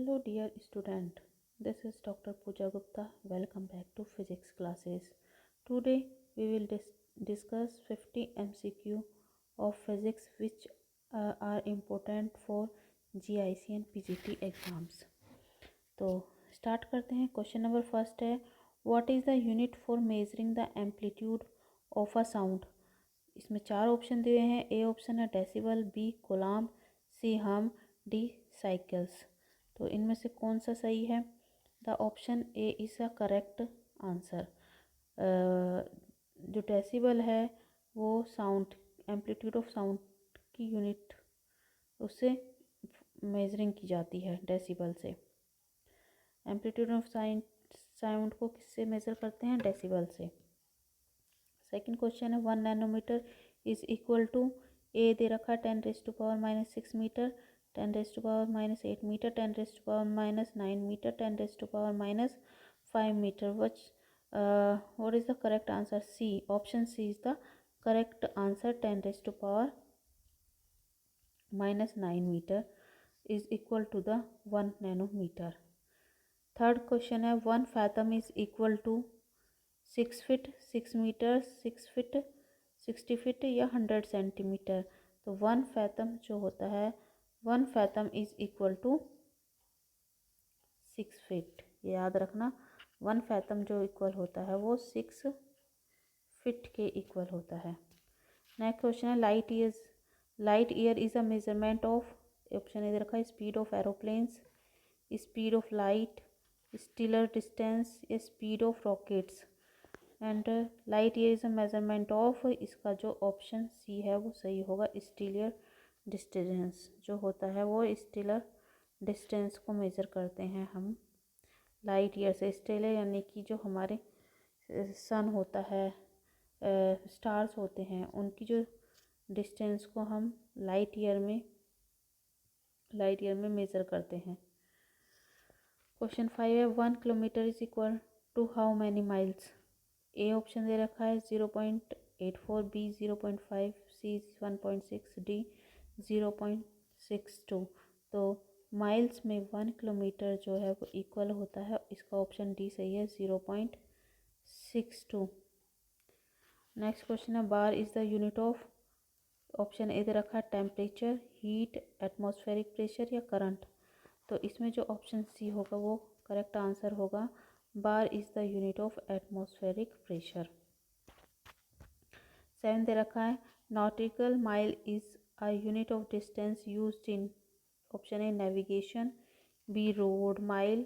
Hello dear student, this is Dr. Pooja Gupta. Welcome back to physics classes. Today we will discuss 50 MCQ of physics which are important for GIC and PGT exams. तो start करते हैं. Question number first है, what is the unit for measuring the amplitude of a sound. इसमें चार option दिए हैं. A option है decibel, B Kolam, सी हम, डी साइकिल्स. तो इनमें से कौन सा सही है? The option A is a correct answer. जो डेसिबल है वो साउंड, एम्पलीट्यूड ऑफ साउंड की यूनिट उससे मेजरिंग की जाती है, डेसिबल से. एम्पलीट्यूड ऑफ साउंड को किससे मेज़र करते हैं? डेसिबल से. सेकंड क्वेश्चन है, 1 nanometer is equal to, A दे रखा 10⁻⁻6 meter, 10⁻⁻8 meter, 10⁻⁻9 meter, 10⁻⁻5 meter. What is the correct answer? C. Option C is the correct answer. 10⁻⁻9 meter is equal to the 1 nanometer. Third question है, 1 fathom is equal to 6 feet, 6 meters, 6 feet, 60 feet या 100 centimetre. तो 1 fathom जो होता है, 1 fathom is equal to 6 feet. ये याद रखना, 1 fathom जो इक्वल होता है वो 6 feet के इक्वल होता है. नेक्स्ट क्वेश्चन है, light year is a measurement of, option इधर रखा है, speed of aeroplanes, speed of light, stellar distance या speed of rockets. And light year is a measurement of, इसका जो ऑप्शन सी है वो सही होगा. स्टीलर डिस्टेंस जो होता है वो स्टीलर डिस्टेंस को मेज़र करते हैं हम लाइट ईयर से. स्टेलर यानी कि जो हमारे सन होता है, स्टार्स होते हैं, उनकी जो डिस्टेंस को हम लाइट ईयर में मेज़र करते हैं. क्वेश्चन 5 है, 1 kilometre is equal to how many miles. A option दे रखा है 0.84, बी 0.5, सी 1.6, डी 0.62. तो माइल्स में 1 किलोमीटर जो है वो इक्वल होता है, इसका ऑप्शन डी सही है, 0.62. नेक्स्ट क्वेश्चन है, bar is the unit of, option A दे रखा है टेम्परेचर, हीट, एटमॉस्फेरिक प्रेशर या करंट. तो इसमें जो ऑप्शन सी होगा वो करेक्ट आंसर होगा. Bar is the unit of atmospheric pressure. 7 दे रखा है, nautical mile is a unit of distance used in, option A navigation, B road mile,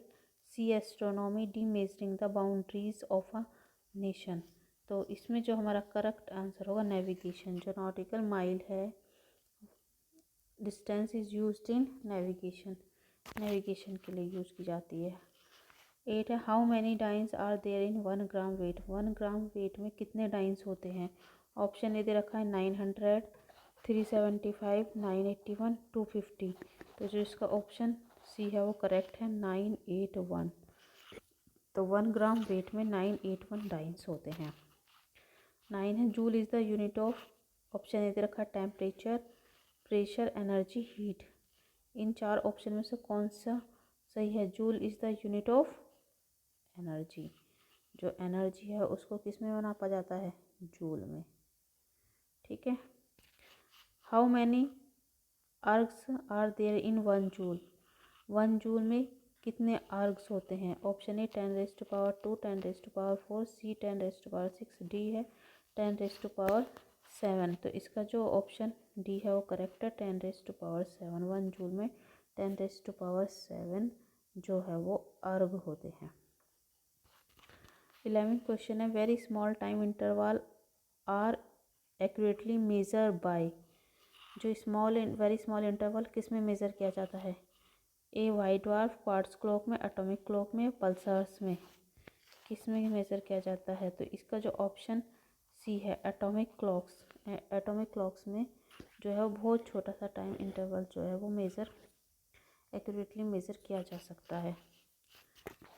C astronomy, D measuring the boundaries of a nation. तो इसमें जो हमारा correct answer होगा navigation. जो nautical mile है, distance is used in navigation के लिए use की जाती है. 8 है, how many dynes are there in 1 gram weight. 1 gram weight में कितने डाइन्स होते हैं? ऑप्शन ए दे रखा है 900, 375, 981, 250. तो जो इसका ऑप्शन सी है वो करेक्ट है, 981. तो 1 ग्राम वेट में 981 डाइन्स होते हैं. 9 है, joule is the unit of, option A दे रखा है टेम्परेचर, प्रेशर, एनर्जी, हीट. इन चार ऑप्शन में से कौन सा सही है? Joule is the unit of energy. जो एनर्जी है उसको किस में नापा जाता है? जूल में. ठीक है. How many ergs are there in 1 joule. 1 joule में कितने आर्ग्स होते हैं? ऑप्शन ए 10⁻², 10⁻⁴, सी 10⁻⁶, डी है 10⁻⁷. तो इसका जो ऑप्शन डी है वो करेक्ट है, 10⁻⁷. 1 जूल में 10⁻⁷ जो है वो अर्ग होते हैं. 11th क्वेश्चन है, very small time interval are accurately measure by. जो वेरी स्मॉल इंटरवल किस में मेज़र किया जाता है? A white dwarf, quartz clock में, एटॉमिक क्लॉक में, पल्सर्स में. किस में मेज़र किया जाता है? तो इसका जो ऑप्शन सी है एटॉमिक क्लॉक्स. एटॉमिक क्लॉक्स में जो है वो बहुत छोटा सा टाइम इंटरवल जो है वो एक्यूरेटली मेज़र किया जा सकता है.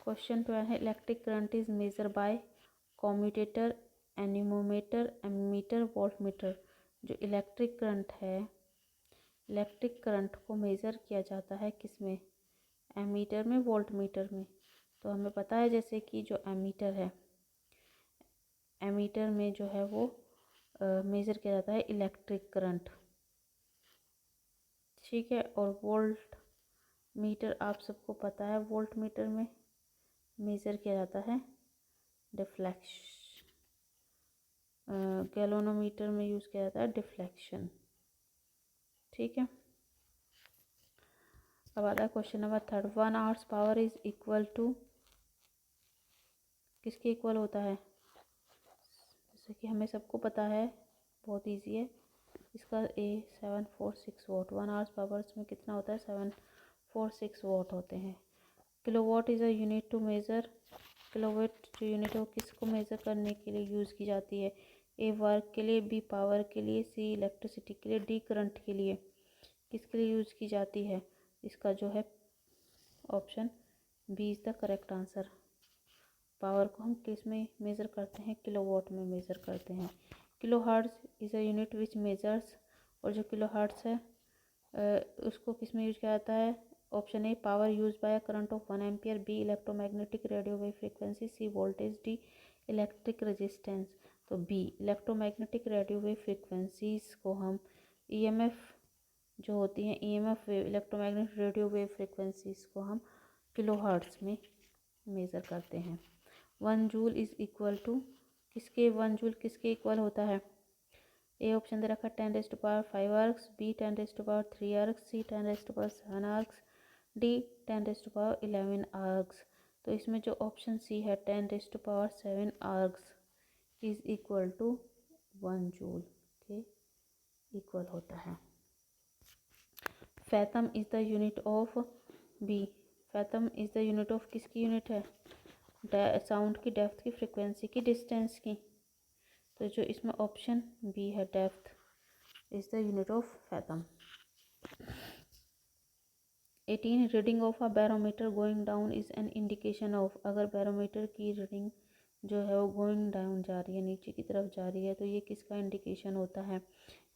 क्वेश्चन 12 है, electric current is measure by commutator, anemometer, ammeter, voltmeter. जो इलेक्ट्रिक करंट को मेज़र किया जाता है किस में? एमीटर में, वोल्ट मीटर में। तो हमें पता है जैसे कि जो एमीटर है, एमीटर में जो है वो मेज़र किया जाता है इलेक्ट्रिक करंट, ठीक है। और वोल्ट मीटर आप सबको पता है, वोल्ट मीटर में मेज़र किया जाता है डिफ्लेक्शन, गैल्वेनोमीटर में यूज़ किया जाता है डिफ्लेक्शन, ठीक है। अब आता है question number 3। 1 horse power is equal to, किसके इक्वल होता है? जैसे कि हमें सबको पता है, बहुत इजी है इसका, 746 वॉट। 1 आवर्स पावर्स में कितना होता है? 746 वॉट होते हैं। Kilowatt is a unit to measure, kilowatt जो यूनिट है वो किसको मेज़र करने के लिए यूज़ की जाती है? ए वर्क के लिए, बी पावर के लिए, सी इलेक्ट्रिसिटी के लिए, डी करंट के लिए। किसके लिए यूज़ की जाती है? इसका जो है option B is the correct answer. Power को हम किस में मेज़र करते हैं? किलोवाट में मेज़र करते हैं। Kilo hertz is a unit which measures, और जो किलो हर्ट्ज़ है उसको किस में यूज किया जाता है? Option A power use by a current of 1 ampere, B electromagnetic radio wave frequency, C voltage, D electric resistance. तो B electromagnetic radio wave frequencies को हम ईएमएफ जो होती हैं, EMF wave, electromagnetic radio wave frequencies को हम kilo hertz में measure करते हैं। 1 जूल इज़ इक्वल टू, किसके 1 जूल किसके इक्वल होता है? ए ऑप्शन दे रखा है 10⁵ ergs, B 10⁵ ergs, C 10⁵ ergs, D 10⁵ ergs. तो इसमें जो ऑप्शन सी है 10⁵ ergs is equal to 1 joule के इक्वल होता है। Fathom is the unit of, B fathom is the unit of, किसकी यूनिट है? साउंड की डेप्थ की, फ्रिक्वेंसी की, डिस्टेंस की। तो जो इसमें ऑप्शन बी है depth is the unit of fathom. 18 reading of a barometer going down is an indication of, अगर बैरोमीटर की रीडिंग जो है वो गोइंग डाउन जा रही है, नीचे की तरफ जा रही है, तो ये किसका इंडिकेशन होता है?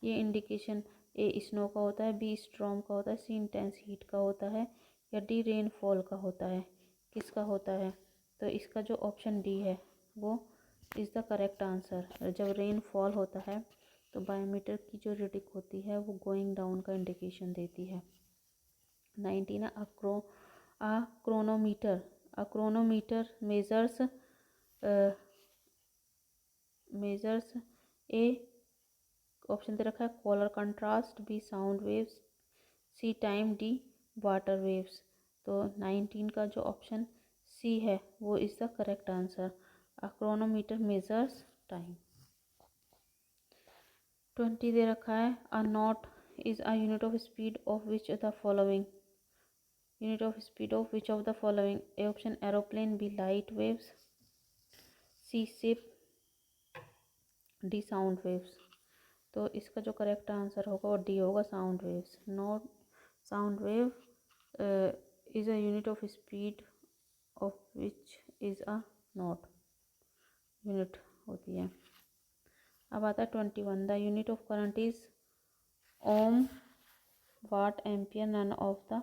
ये इंडिकेशन ए स्नो का होता है, बी स्टॉर्म का होता है, सी इंटेंस हीट का होता है, या डी रेनफॉल का होता है? किसका होता है? तो इसका जो ऑप्शन डी है वो इज़ द करेक्ट आंसर। जब रेनफॉल होता है तो बायोमीटर की जो रीडिंग होती है वो गोइंग डाउन का इंडिकेशन देती है। 19 क्रोनोमीटर मेजर्स ए, ऑप्शन दे रखा है colour contrast, B sound waves, C time, D water waves. तो 19 का जो ऑप्शन सी है वो is the correct answer. A chronometer measures time. 20 दे रखा है a knot is a unit of speed of which the following, unit of speed of which of the following? A option aeroplane, B light waves, C ship, D sound waves. तो इसका जो correct answer होगा वो D होगा, sound waves. Knot sound wave is a unit of speed of which is a knot unit होती है। अब आता है 21। The unit of current is ohm, watt, ampere, none of the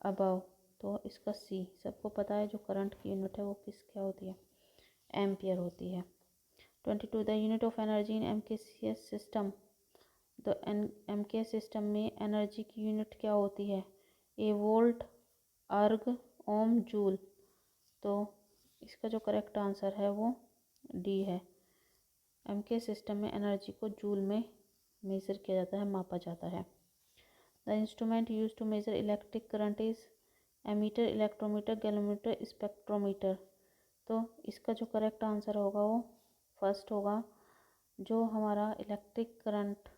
above. तो इसका सी, सबको पता है जो करंट की यूनिट है वो किस क्या होती है? एम्पियर होती है। 22 the unit of energy in MKCS system, तो एमकेएस सिस्टम में एनर्जी की यूनिट क्या होती है? ए वोल्ट, अर्ग, ओम, जूल। तो इसका जो करेक्ट आंसर है वो डी है। एमकेएस सिस्टम में एनर्जी को जूल में मेज़र किया जाता है, मापा जाता है। The instrument use to measure electric current is ammeter, electrometer, galvanometer, spectrometer. तो इसका जो करेक्ट आंसर होगा वो फर्स्ट होगा, जो हमारा इलेक्ट्रिक करंट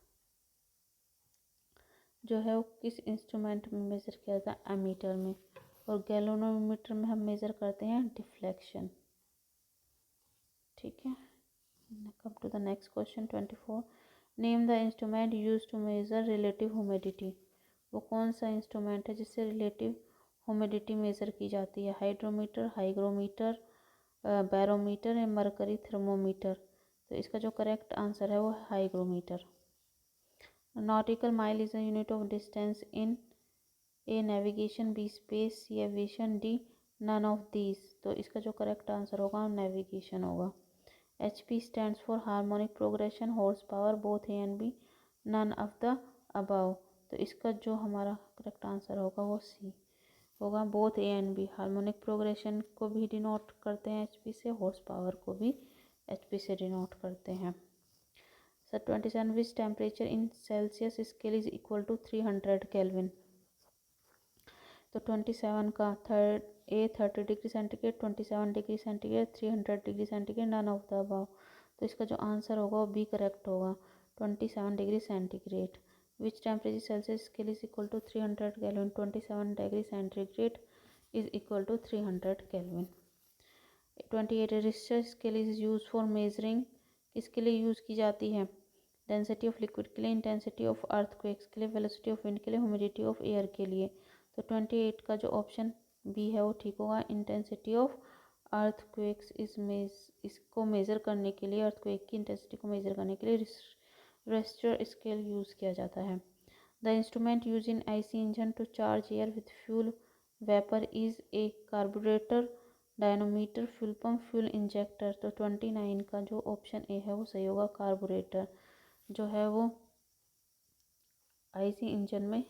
जो है वो किस इंस्ट्रूमेंट में मेज़र किया जाता है? एमीटर में। और गैल्वेनोमीटर में हम मेज़र करते हैं डिफ्लेक्शन, ठीक है। Come to the next question 24। Name the instrument use to measure relative humidity. वो कौन सा इंस्ट्रूमेंट है जिससे रिलेटिव ह्यूमिडिटी मेज़र की जाती है? हाइड्रोमीटर, हाइग्रोमीटर, बैरोमीटर या मरकरी थर्मोमीटर। तो इसका जो करेक्ट आंसर है वो है hygrometer. Nautical mile is a unit of distance in A navigation, B space, C aviation, D none of these. तो इसका जो करेक्ट आंसर होगा नेविगेशन होगा। HP stands for harmonic progression, horse power, both A and B, none of the above. तो इसका जो हमारा correct answer होगा वो सी होगा, both A and B. Harmonic progression को भी डिनोट करते हैं HP से, हॉर्स पावर को भी HP से डिनोट करते हैं। Sir 27 which temperature in Celsius scale is equal to 300 kelvin. तो 27 का A 30 degree centigrade, 27 degree centigrade, 300 degree centigrade, none of the above. तो इसका जो आंसर होगा वो बी करेक्ट होगा, 27 degree centigrade. Which temperature Celsius scale is equal to 300 kelvin, 27 degree centigrade is equal to 300 kelvin. 28 Richter scale is use for measuring, किसके लिए use की जाती है? डेंसिटी ऑफ लिक्विड के लिए, इंटेंसिटी ऑफ अर्थक्वेक्स के लिए, वेलोसिटी ऑफ विंड के लिए, ह्यूमिडिटी ऑफ एयर के लिए। तो 28 का जो ऑप्शन बी है वो ठीक होगा, इंटेंसिटी ऑफ अर्थक्वेक्स इसको मेज़र करने के लिए, अर्थक्वेक की इंटेंसिटी को मेज़र करने के लिए रिक्टर स्केल यूज़ किया जाता है। The instrument use in IC engine to charge air with fuel vapour is A carburettor, dynamometer, fuel pump, fuel injector. तो 29 का जो ऑप्शन ए है वो सही होगा, कार्बोरेटर जो है वो आईसी इंजन में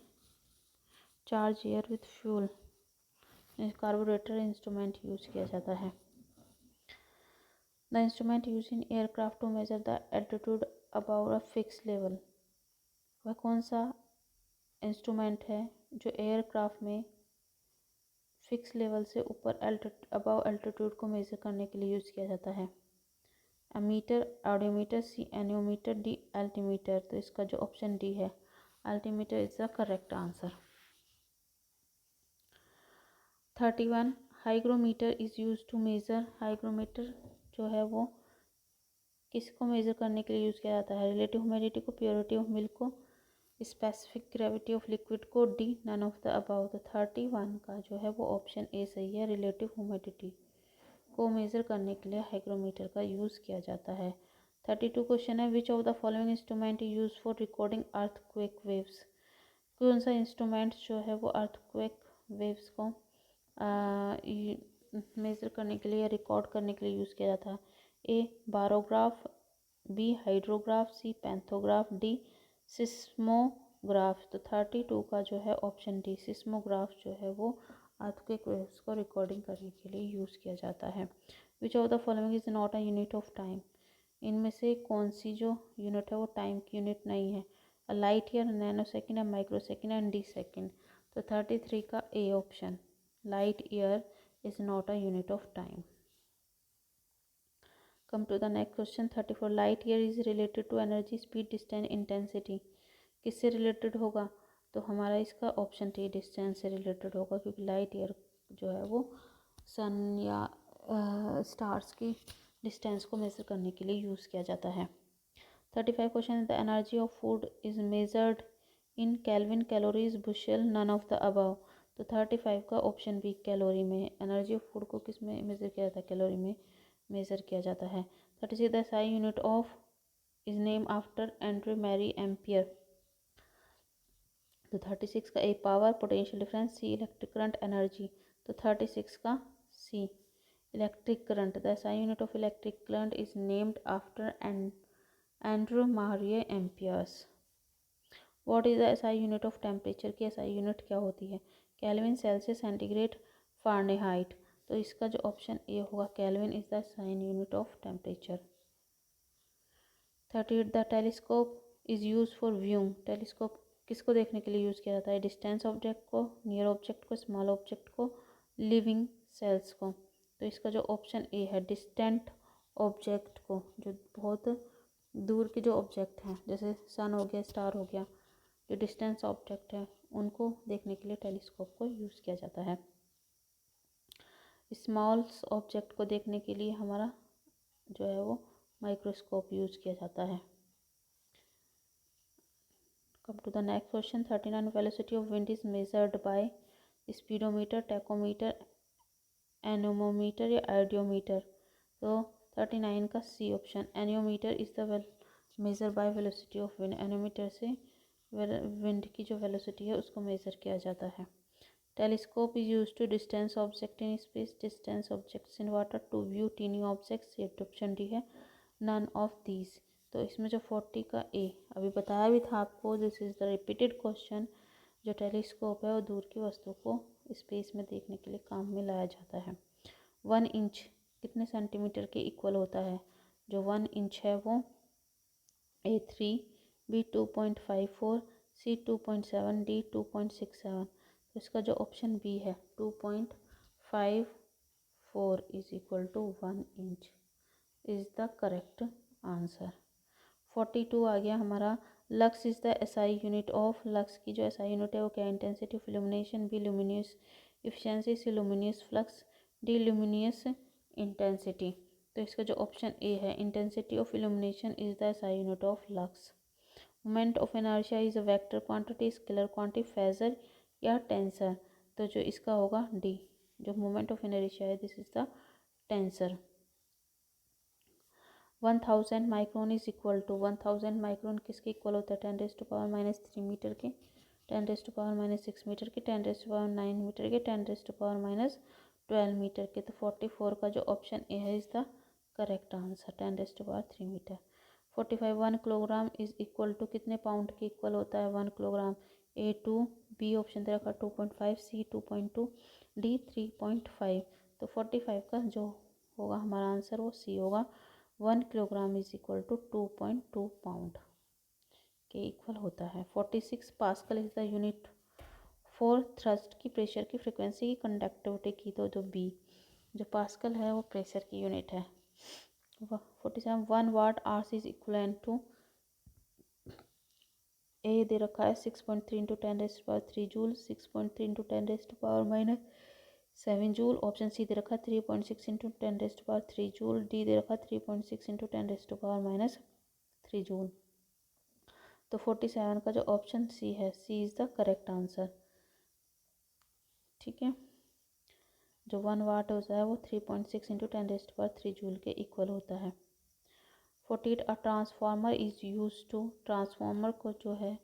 charge air with fuel, carburettor instrument use किया जाता है। The instrument use in aircraft to measure the altitude about a fix level, वह कौन सा इंस्ट्रूमेंट है जो एयरक्राफ्ट में फिक्स लेवल से ऊपर अबाव एल्टीट्यूड को मेज़र करने के लिए यूज़ किया जाता है? Ammeter, audiometer, C anemometer, D altimeter. तो इसका जो ऑप्शन डी है, altimeter is the correct answer. 31 hygrometer is use to measure, hygrometer जो है वो किसको मेज़र करने के लिए यूज़ किया जाता है? रिलेटिव ह्यूमिडिटी को, प्योरिटी ऑफ मिल्क को, स्पेसिफिक ग्रेविटी ऑफ लिक्विड को, D none of the above. तो 31 का जो है वो ऑप्शन ए सही है, रिलेटिव ह्यूमिडिटी को मेज़र करने के लिए हाइग्रोमीटर का यूज़ किया जाता है। 32 क्वेश्चन है, विच of the following instrument use for recording earthquake waves, कौन सा इंस्ट्रूमेंट जो है वो अर्थक्वेक वेव्स को मेज़र करने के लिए, रिकॉर्ड करने के लिए यूज़ किया जाता है? ए बारोग्राफ, बी हाइड्रोग्राफ, सी पैंथोग्राफ, डी सिस्मोग्राफ। तो 32 का जो है ऑप्शन डी, सिस्मोग्राफ जो है वो अर्थक्वेक वेव्स को रिकॉर्डिंग करने के लिए यूज़ किया जाता है। विच of the following is not a unit of time, इनमें से कौन सी जो यूनिट है वो टाइम की यूनिट नहीं है? Light year, nano second, micro second and D second. तो 33 का A option, light year is not a unit of time. Come to the next question 34 light year is related to energy, speed, distance, intensity, किससे related होगा? तो हमारा इसका option D distance से related होगा, क्योंकि लाइट ईयर जो है वो सन या स्टार्स की डिस्टेंस को मेज़र करने के लिए यूज़ किया जाता है। 35 question, the energy of food is measured in kelvin, calories, bushel, none of the above. तो 35 का ऑप्शन बी कैलोरी में, एनर्जी ऑफ फूड को किस में मेज़र किया जाता है? कैलोरी में मेज़र किया जाता है। 36 the SI unit of is name after Andre Marie Ampere. तो 36 का A power, potential difference, C electric current, energy. तो 36 का C electric current, the SI unit of electric current is named after Andrew Maria Amperes. What is the SI unit of temperature की SI unit क्या होती है? Kelvin, Celsius, centigrade, Fahrenheit. तो इसका जो option A होगा, Kelvin is the SI unit of temperature. 38 the telescope is use for viewing, telescope किसको देखने के लिए यूज़ किया जाता है? डिस्टेंस ऑब्जेक्ट को, नियर ऑब्जेक्ट को, स्मॉल ऑब्जेक्ट को, लिविंग सेल्स को। तो इसका जो ऑप्शन ए है, डिस्टेंट ऑब्जेक्ट को, जो बहुत दूर के जो ऑब्जेक्ट हैं जैसे सन हो गया, स्टार हो गया, जो डिस्टेंस ऑब्जेक्ट है उनको देखने के लिए टेलीस्कोप को यूज़ किया जाता है। स्मॉल ऑब्जेक्ट को देखने के लिए हमारा जो है वो माइक्रोस्कोप यूज़ किया जाता है। Come to the next question 39 velocity of wind is measured by speedometer, tachometer, anemometer या आइडियोमीटर। तो 39 का C option, anemometer is the measure by velocity of wind, anemometer से विंड की जो वेलोसिटी है उसको मेज़र किया जाता है। Telescope is use to distance object in space, distance objects in water, to view tiny objects. ये ऑप्शन डी है, नन ऑफ दीज। तो इसमें जो 40 का ए, अभी बताया भी था आपको, this is the repeated question. जो टेलीस्कोप है वो दूर की वस्तु को स्पेस में देखने के लिए काम में लाया जाता है। 1 इंच कितने सेंटीमीटर के इक्वल होता है? जो 1 इंच है वो A3, B 2.54, C 2.7, D 2.67। तो इसका जो ऑप्शन बी है 2.54 is equal to 1 inch is the correct answer. 42 आ गया हमारा। Lux is the SI unit of, lux की जो एसआई यूनिट है वो क्या? Intensity of illumination, B luminous efficiency, C luminous flux, D luminous intensity. तो इसका जो ऑप्शन ए है, intensity of illumination is the SI unit of lux. Moment of inertia is a vector quantity, scalar quantity, phasor या tensor. तो जो इसका होगा D, जो मोमेंट ऑफ इनर्शिया है this is the tensor. 1000 micron is equal to, 1000 micron किसके equal होता है? 10⁻³ मीटर के, 10⁻⁶ मीटर के, 10⁻⁹ मीटर के, 10⁻12 मीटर के। तो 44 का जो ऑप्शन ए है is the correct answer, 10⁻³ metre. 45 1 kilogram is equal to कितने पाउंड के इक्वल होता है 1 किलोग्राम? ए 2, बी ऑप्शन दे रखा 2.5, सी 2.2, डी 3.5। तो 45 का जो होगा हमारा आंसर वो सी होगा, 1 kilogram is equal to 2.2 pound के इक्वल होता है। 46 pascal is the unit for thrust की, प्रेशर की, फ्रिक्वेंसी की, कंडक्टिविटी की। तो जो बी, जो पास्कल है वो प्रेशर की यूनिट है। 47 1 watt hours is equivalent to, A दे रखा है 6.3 into 10⁻³ joule, 6.3 into 10⁻⁷ joule. Option C दे रखा है 3.6 इंटू 10⁻³ जूल, डी दे रखा है 3.6 इंटू 10⁻³ जूल। तो 47 का जो ऑप्शन सी है, सी इज़ द करेक्ट आंसर। ठीक है, जो 1 वाट होता है वो 3.6 इंटू 10⁻³ जूल के इक्वल होता है। 48 a transformer is use to, transformer को जो है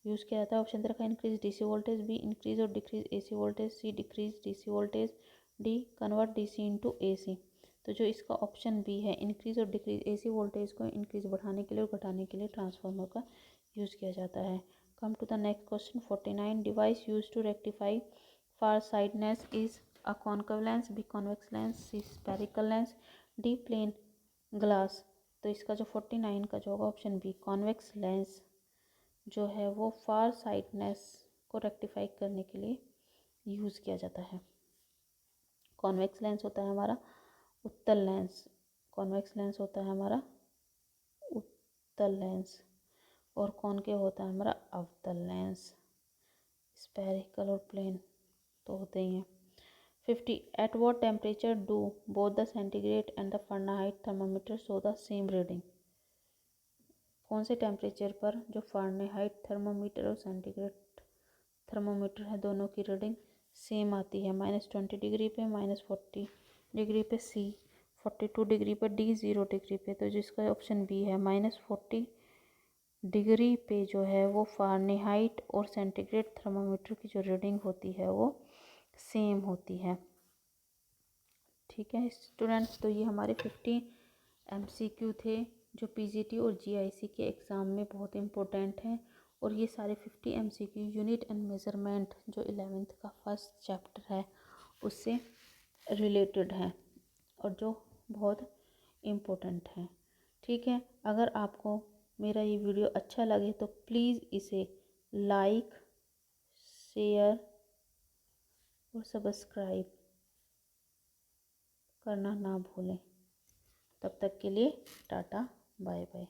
यूज़ किया जाता है। ऑप्शन दे रखा है increase DC voltage, B increase और decrease AC voltage, C decrease DC voltage, D convert DC into AC. तो जो इसका ऑप्शन बी है, इंक्रीज और डिक्रीज एसी वोल्टेज को इंक्रीज बढ़ाने के लिए और घटाने के लिए ट्रांसफार्मर का यूज़ किया जाता है। Come to the next question 49 device use to rectify far sightedness is A concave lens, B convex lens, C spherical lens, D plane glass. तो इसका जो 49 का जो होगा ऑप्शन बी, कॉन्वेक्स लेंस जो है वो फार साइडनेस को रेक्टिफाई करने के लिए यूज़ किया जाता है। कॉन्वेक्स लेंस होता है हमारा उत्तल लेंस, कॉन्वेक्स लेंस होता है हमारा उत्तल लेंस, और कॉनकेव होता है हमारा अवतल लेंस। स्पेरिकल और प्लेन तो होते ही हैं। 50 at what temperature do both the centigrade and the Fahrenheit thermometer show the same reading? कौन से टेम्परेचर पर जो फारेनहाइट थर्मामीटर और सेंटीग्रेड थर्मामीटर है दोनों की रीडिंग सेम आती है? -20 डिग्री पे, -40 डिग्री पे, सी 42 डिग्री पे, डी 0 डिग्री पे। तो जिसका ऑप्शन बी है, -40 डिग्री पे जो है वो फारेनहाइट और सेंटीग्रेड थर्मामीटर की जो रीडिंग होती है वो सेम होती है। ठीक है स्टूडेंट्स, तो ये हमारे 50 MCQ थे जो पीजीटी और जीआईसी के एग्ज़ाम में बहुत इम्पोर्टेंट हैं, और ये सारे 50 MCQ यूनिट एंड मेज़रमेंट जो 11th का फर्स्ट चैप्टर है उससे रिलेटेड है और जो बहुत इम्पोर्टेंट है। ठीक है, अगर आपको मेरा ये वीडियो अच्छा लगे तो प्लीज़ इसे लाइक, शेयर और सब्सक्राइब करना ना भूलें। तब तक के लिए टाटा बाय बाय।